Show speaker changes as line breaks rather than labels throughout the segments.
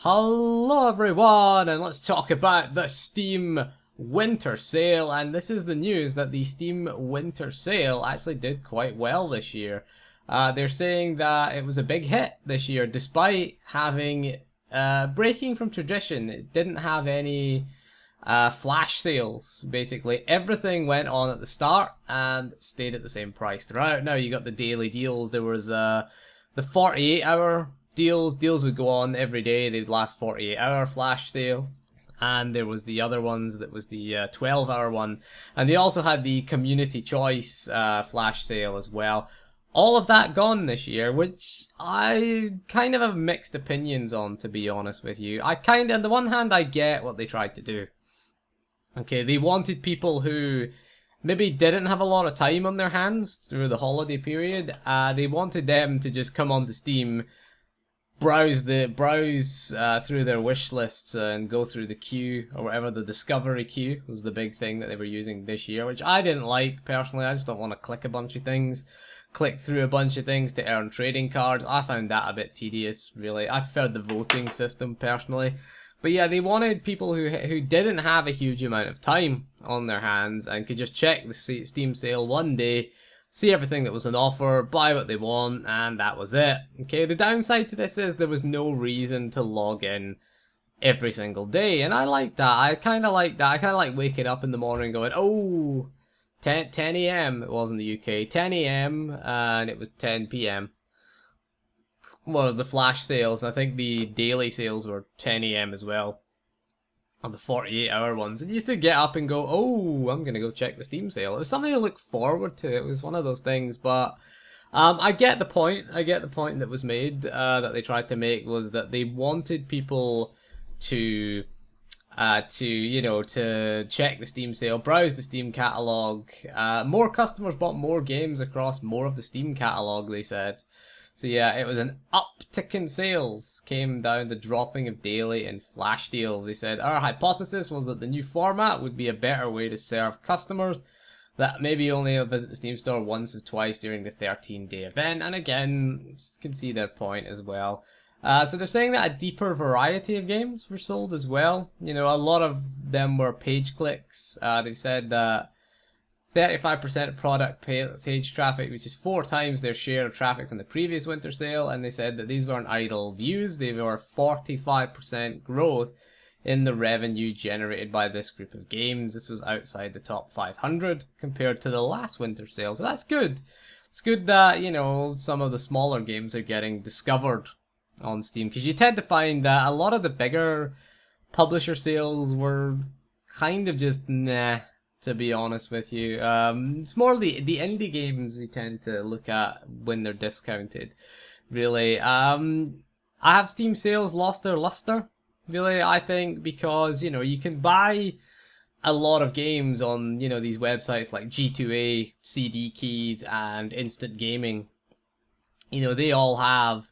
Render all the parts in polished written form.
Hello everyone, and let's talk about the Steam Winter Sale. And this is the news that the Steam Winter Sale actually did quite well this year. They're saying that it was a big hit this year, despite having breaking from tradition. It didn't have any flash sales. Basically, everything went on at the start and stayed at the same price throughout. Now you got the daily deals. There was the 48-hour deals would go on every day. They'd last 48-hour flash sale. And there was the other ones that was the 12-hour one. And they also had the community choice flash sale as well. All of that gone this year, which I kind of have mixed opinions on, to be honest with you. On the one hand, I get what they tried to do. Okay, they wanted people who maybe didn't have a lot of time on their hands through the holiday period. They wanted them to just come onto Steam, browse through their wish lists and go through the queue, or whatever. The discovery queue was the big thing that they were using this year, which I didn't like personally. I just don't want to click through a bunch of things to earn trading cards. I found that a bit tedious, really. I preferred the voting system personally. But yeah, they wanted people who didn't have a huge amount of time on their hands and could just check the Steam sale one day, see everything that was on offer, buy what they want, and that was it. Okay, the downside to this is there was no reason to log in every single day, and I like that. I kind of like that. I kind of like waking up in the morning going, oh, 10 a.m. it was in the UK, 10 a.m. And it was 10 p.m. Well, the flash sales. I think the daily sales were 10 a.m. as well, on the 48-hour ones. And you used to get up and go, oh, I'm going to go check the Steam sale. It was something to look forward to. It was one of those things, but I get the point. I get the point that was made, that they tried to make, was that they wanted people to check the Steam sale, browse the Steam catalog. More customers bought more games across more of the Steam catalog, they said. So yeah, it was an uptick in sales, came down the dropping of daily and flash deals. They said, our hypothesis was that the new format would be a better way to serve customers that maybe only visit the Steam store once or twice during the 13-day event. And again, you can see their point as well. So they're saying that a deeper variety of games were sold as well. You know, a lot of them were page clicks. They've said that 35% of product page traffic, which is 4 times their share of traffic from the previous winter sale, and they said that these weren't idle views. They were 45% growth in the revenue generated by this group of games. This was outside the top 500 compared to the last winter sale, so that's good. It's good that, you know, some of the smaller games are getting discovered on Steam, because you tend to find that a lot of the bigger publisher sales were kind of just nah, to be honest with you. It's more the indie games we tend to look at when they're discounted, really. I have Steam sales lost their luster, really, I think, because, you know, you can buy a lot of games on, you know, these websites like G2A, CD Keys, and Instant Gaming. You know, they all have,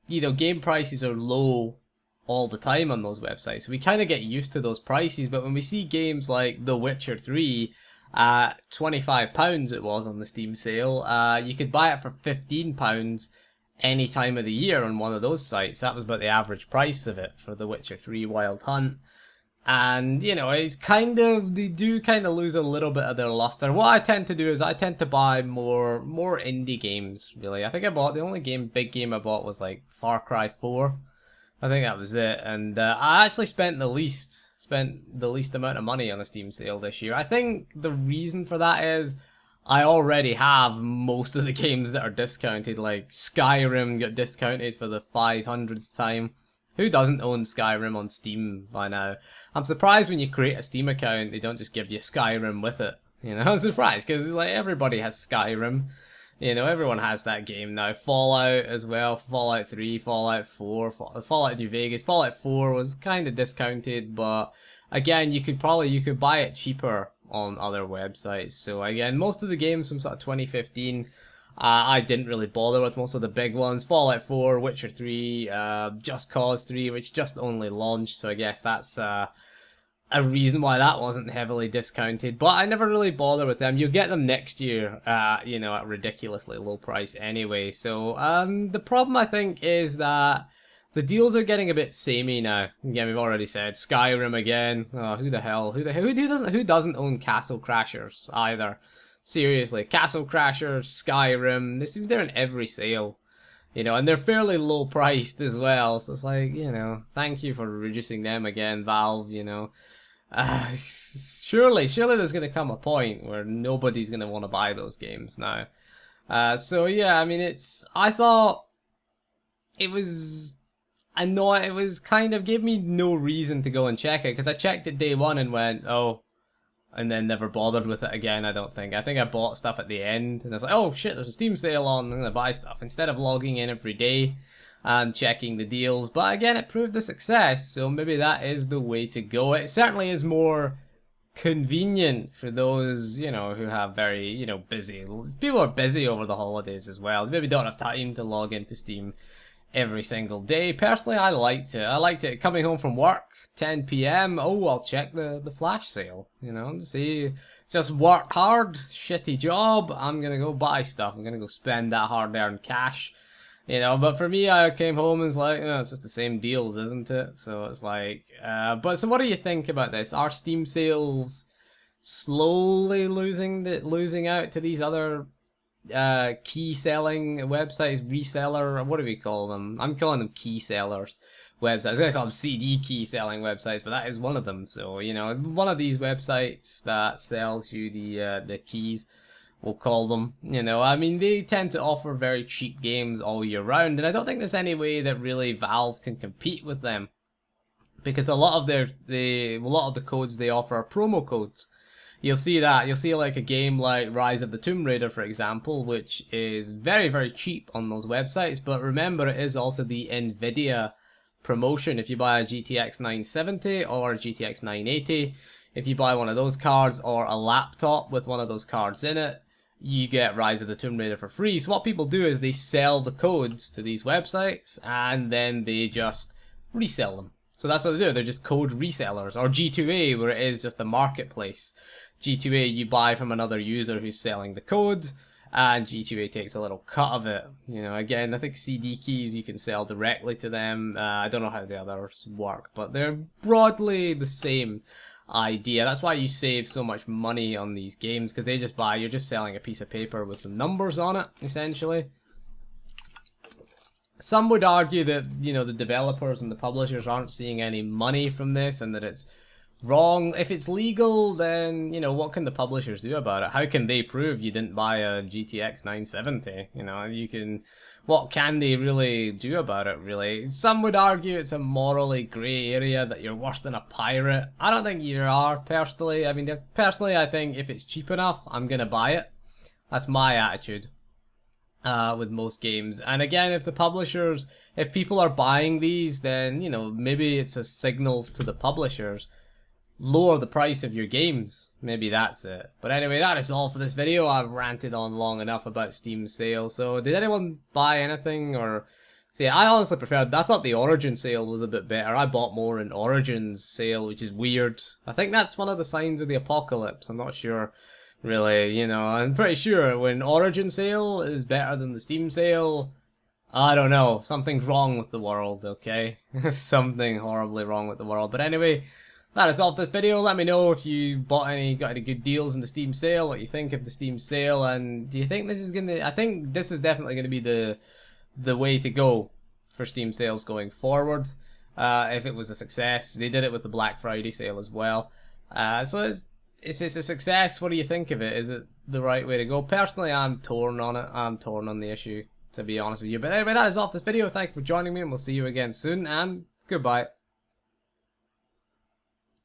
you know, game prices are low all the time on those websites. We kind of get used to those prices, but when we see games like The Witcher 3 at £25 it was on the Steam sale, you could buy it for £15 any time of the year on one of those sites. That was about the average price of it for The Witcher 3 Wild Hunt. And, you know, it's kind of, they do kind of lose a little bit of their luster. What I tend to do is I tend to buy more indie games, really. I think the only big game I bought was like Far Cry 4. I think that was it, and I actually spent the least amount of money on a Steam sale this year. I think the reason for that is I already have most of the games that are discounted. Like Skyrim got discounted for the 500th time. Who doesn't own Skyrim on Steam by now? I'm surprised when you create a Steam account, they don't just give you Skyrim with it. You know, I'm surprised, because like everybody has Skyrim. You know, everyone has that game now. Fallout as well, Fallout 3, Fallout 4, Fallout New Vegas. Fallout 4 was kind of discounted, but again, you could buy it cheaper on other websites. So again, most of the games from sort of 2015, I didn't really bother with most of the big ones. Fallout 4, Witcher 3, Just Cause 3, which just only launched, so I guess that's a reason why that wasn't heavily discounted, but I never really bother with them. You'll get them next year, you know, at a ridiculously low price anyway. So the problem I think is that The deals are getting a bit samey now. Again, we've already said Skyrim again. Oh, who the hell? Who doesn't own Castle Crashers either? Seriously, Castle Crashers, Skyrim. They're in every sale, you know, and they're fairly low priced as well. So it's like, you know, thank you for reducing them again, Valve. You know, surely there's gonna come a point where nobody's gonna want to buy those games now. So yeah, I mean, I thought it was. I know it was kind of gave me no reason to go and check it because I checked it day one and went, oh, and then never bothered with it again. I don't think. I think I bought stuff at the end and I was like, oh shit, there's a Steam sale on. I'm gonna buy stuff instead of logging in every day and checking the deals. But again, it proved a success, so maybe that is the way to go. It certainly is more convenient for those, you know, who have very, you know, busy people are busy over the holidays as well. They maybe don't have time to log into Steam every single day. Personally, I liked it. I liked it coming home from work, 10 p.m. Oh, I'll check the flash sale, you know, see, just work hard, shitty job, I'm gonna go buy stuff, I'm gonna go spend that hard-earned cash, you know. But for me, I came home and it's like, you know, it's just the same deals, isn't it? So it's like, but so what do you think about this? Are Steam sales slowly losing out to these other key selling websites, reseller, what do we call them? I'm calling them key sellers websites. I was gonna call them CD key selling websites, but that is one of them. So, you know, one of these websites that sells you the keys, we'll call them. You know, I mean, they tend to offer very cheap games all year round, and I don't think there's any way that really Valve can compete with them, because a lot of the codes they offer are promo codes. You'll see that. You'll see like a game like Rise of the Tomb Raider, for example, which is very, very cheap on those websites. But remember, it is also the NVIDIA promotion. If you buy a GTX 970 or a GTX 980, if you buy one of those cards or a laptop with one of those cards in it, you get Rise of the Tomb Raider for free. So what people do is they sell the codes to these websites and then they just resell them. So that's what they do. They're just code resellers. Or G2A, where it is just a marketplace. G2A, you buy from another user who's selling the code, and G2A takes a little cut of it. You know, again, I think CD keys you can sell directly to them. I don't know how the others work, but they're broadly the same idea. That's why you save so much money on these games, because they just you're just selling a piece of paper with some numbers on it, essentially. Some would argue that, you know, the developers and the publishers aren't seeing any money from this and that it's wrong. If it's legal, then, you know, what can the publishers do about it? How can they prove you didn't buy a GTX 970? You know, what can they really do about it, really? Some would argue it's a morally grey area, that you're worse than a pirate. I don't think you are, personally. I mean, personally, I think if it's cheap enough, I'm gonna buy it. That's my attitude. With most games. And again, if people are buying these, then, you know, maybe it's a signal to the publishers, lower the price of your games. Maybe that's it. But anyway, that is all for this video. I've ranted on long enough about Steam sale. So did anyone buy anything? Or see, I honestly I thought the Origin sale was a bit better. I bought more in Origin's sale, which is weird. I think that's one of the signs of the apocalypse. I'm not sure. Really, you know, I'm pretty sure when Origin sale is better than the Steam sale, I don't know, something's wrong with the world, okay? Something horribly wrong with the world. But anyway, that is all for this video. Let me know if you got any good deals in the Steam sale, what you think of the Steam sale, and do you think this is I think this is definitely gonna be the way to go for Steam sales going forward. If it was a success. They did it with the Black Friday sale as well. So if it's a success, what do you think of it? Is it the right way to go? Personally, I'm torn on it. I'm torn on the issue, to be honest with you. But anyway, that is all for this video. Thank you for joining me, and we'll see you again soon, and goodbye.